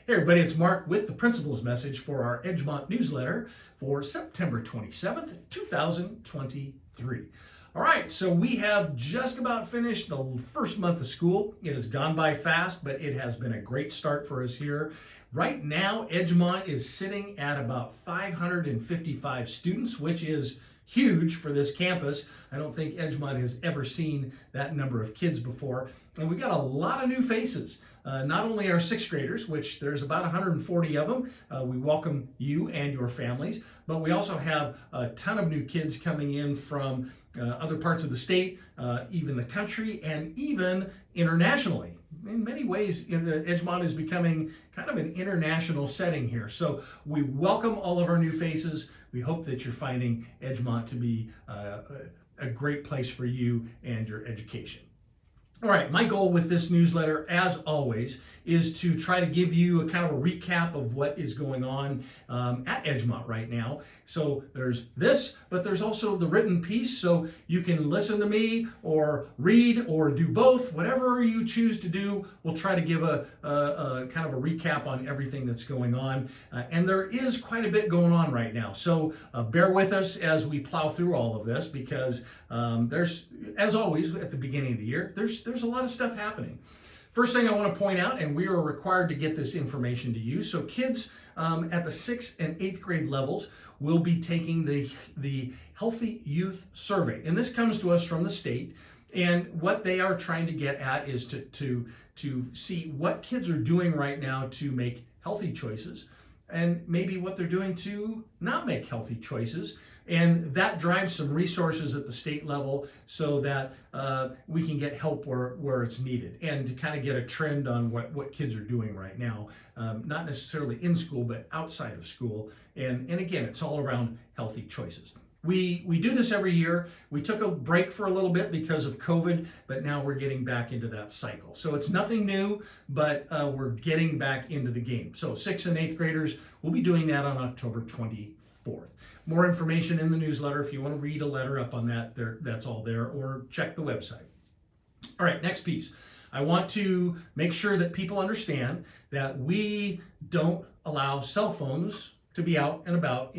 Hey everybody, it's Mark with the Principal's Message for our Edgemont newsletter for September 27th, 2023. All right, so we have just about finished the first month of school. It has gone by fast, but it has been a great start for us here. Right now, Edgemont is sitting at about 555 students, which is huge for this campus. I don't think Edgemont has ever seen that number of kids before. And we got a lot of new faces. Not only our sixth graders, which there's about 140 of them. We welcome you and your families, but we also have a ton of new kids coming in from other parts of the state, even the country, and even internationally. In many ways, Edgemont is becoming kind of an international setting here. So we welcome all of our new faces. We hope that you're finding Edgemont to be a great place for you and your education. All right, my goal with this newsletter, as always, is to try to give you a kind of a recap of what is going on at Edgemont right now. So there's this, but there's also the written piece, so you can listen to me or read or do both. Whatever you choose to do, we'll try to give a kind of a recap on everything that's going on. And there is quite a bit going on right now. So bear with us as we plow through all of this, because there's, as always, at the beginning of the year, there's a lot of stuff happening. First thing I want to point out, and we are required to get this information to you, so kids at the 6th and 8th grade levels will be taking the Healthy Youth Survey. And this comes to us from the state, and what they are trying to get at is to see what kids are doing right now to make healthy choices, and maybe what they're doing to not make healthy choices. And that drives some resources at the state level so that we can get help where it's needed, and to kind of get a trend on what kids are doing right now, not necessarily in school, but outside of school. And again, it's all around healthy choices. We do this every year. We took a break for a little bit because of COVID, but now we're getting back into that cycle. So it's nothing new, but we're getting back into the game. So 6th and 8th graders will be doing that on October 24th. More information in the newsletter. If you want to read a letter up on that, that's all there, or check the website. All right, next piece. I want to make sure that people understand that we don't allow cell phones to be out and about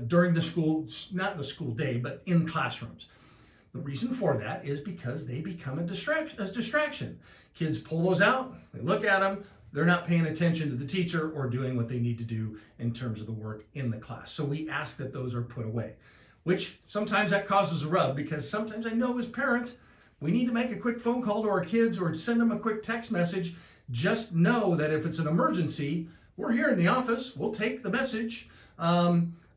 during the school, not the school day, but in classrooms. The reason for that is because they become a distraction. Kids pull those out, they look at them, they're not paying attention to the teacher or doing what they need to do in terms of the work in the class. So we ask that those are put away, which sometimes that causes a rub, because sometimes I know as parents, we need to make a quick phone call to our kids or send them a quick text message. Just know that if it's an emergency, we're here in the office, we'll take the message,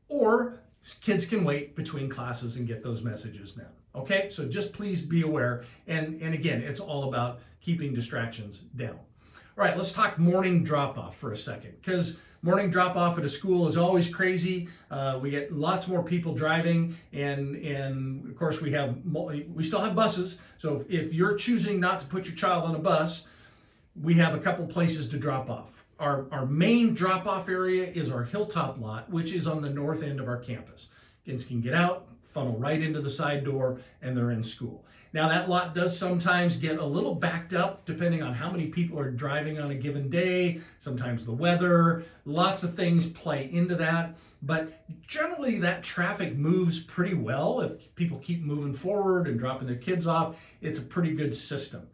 or kids can wait between classes and get those messages then. Okay, so just please be aware. And again, it's all about keeping distractions down. All right, let's talk morning drop-off for a second, because morning drop-off at a school is always crazy. We get lots more people driving, and of course we still have buses. So if you're choosing not to put your child on a bus, we have a couple places to drop off. Our main drop-off area is our Hilltop lot, which is on the north end of our campus. Kids can get out, funnel right into the side door, and they're in school. Now that lot does sometimes get a little backed up depending on how many people are driving on a given day, sometimes the weather, lots of things play into that. But generally that traffic moves pretty well. If people keep moving forward and dropping their kids off, it's a pretty good system.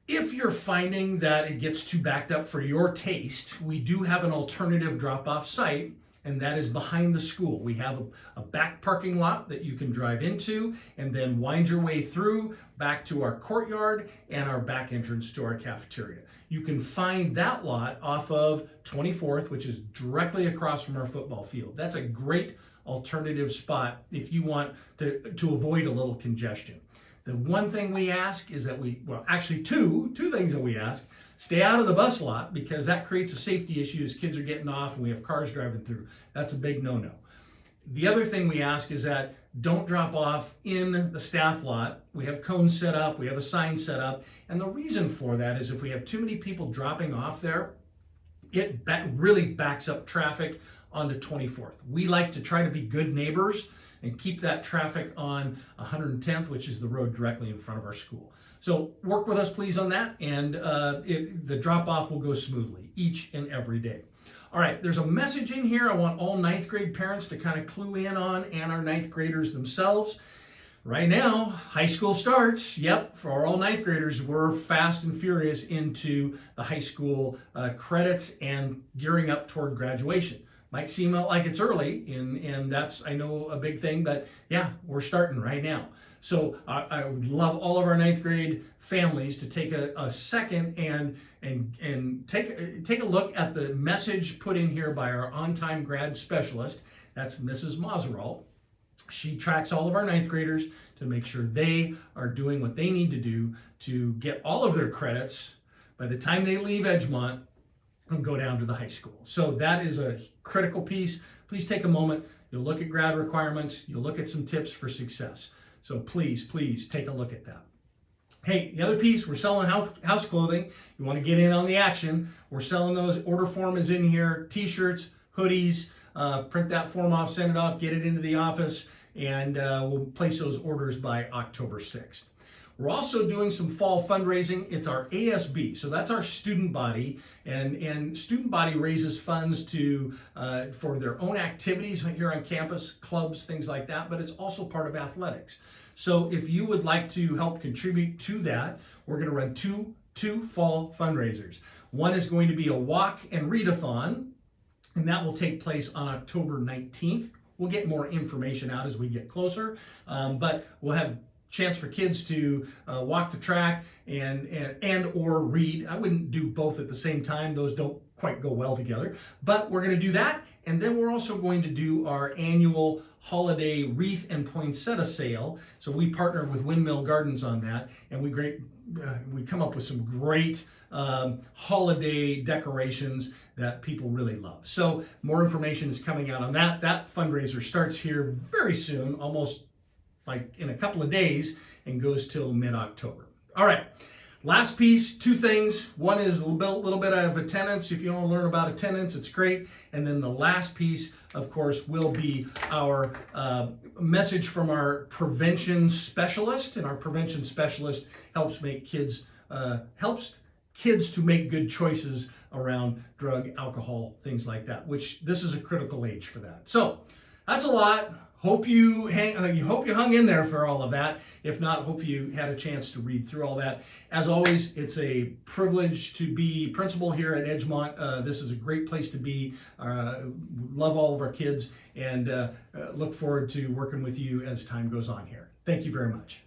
If you're finding that it gets too backed up for your taste, we do have an alternative drop-off site, and that is behind the school. We have a back parking lot that you can drive into and then wind your way through back to our courtyard and our back entrance to our cafeteria. You can find that lot off of 24th, which is directly across from our football field. That's a great alternative spot if you want to avoid a little congestion. The one thing we ask is that actually two things that we ask. Stay out of the bus lot, because that creates a safety issue as kids are getting off and we have cars driving through. That's a big no-no. The other thing we ask is that don't drop off in the staff lot. We have cones set up, we have a sign set up, and the reason for that is if we have too many people dropping off there, it really backs up traffic onto 24th. We like to try to be good neighbors and keep that traffic on 110th, which is the road directly in front of our school. So work with us, please, on that, and the drop-off will go smoothly each and every day. All right, there's a message in here I want all ninth grade parents to kind of clue in on, and our ninth graders themselves. Right now, high school starts. Yep, for all ninth graders, we're fast and furious into the high school credits and gearing up toward graduation. Might seem like it's early, and that's, I know, a big thing, but yeah, we're starting right now. So I would love all of our ninth grade families to take a second and take a look at the message put in here by our on-time grad specialist. That's Mrs. Mazeral. She tracks all of our ninth graders to make sure they are doing what they need to do to get all of their credits by the time they leave Edgemont and go down to the high school. So that is a critical piece. Please take a moment. You'll look at grad requirements. You'll look at some tips for success. So please take a look at that. Hey, the other piece, we're selling house clothing. You want to get in on the action. We're selling those. Order form is in here. T-shirts, hoodies. Print that form off, send it off, get it into the office, and we'll place those orders by October 6th. We're also doing some fall fundraising. It's our ASB, so that's our student body, and student body raises funds for their own activities here on campus, clubs, things like that, but it's also part of athletics. So if you would like to help contribute to that, we're going to run two fall fundraisers. One is going to be a walk and readathon, and that will take place on October 19th. We'll get more information out as we get closer, but we'll have chance for kids to walk the track and or read. I wouldn't do both at the same time. Those don't quite go well together, but we're going to do that. And then we're also going to do our annual holiday wreath and poinsettia sale. So we partner with Windmill Gardens on that, and we come up with some great holiday decorations that people really love. So more information is coming out on that. That fundraiser starts here very soon, almost like in a couple of days, and goes till mid-October. All right, last piece, two things. One is a little bit of attendance. If you want to learn about attendance, it's great. And then the last piece, of course, will be our message from our prevention specialist. And our prevention specialist helps kids to make good choices around drug, alcohol, things like that, which this is a critical age for that. So that's a lot. Hope you hung in there for all of that. If not, hope you had a chance to read through all that. As always, it's a privilege to be principal here at Edgemont. This is a great place to be. Love all of our kids, and look forward to working with you as time goes on here. Thank you very much.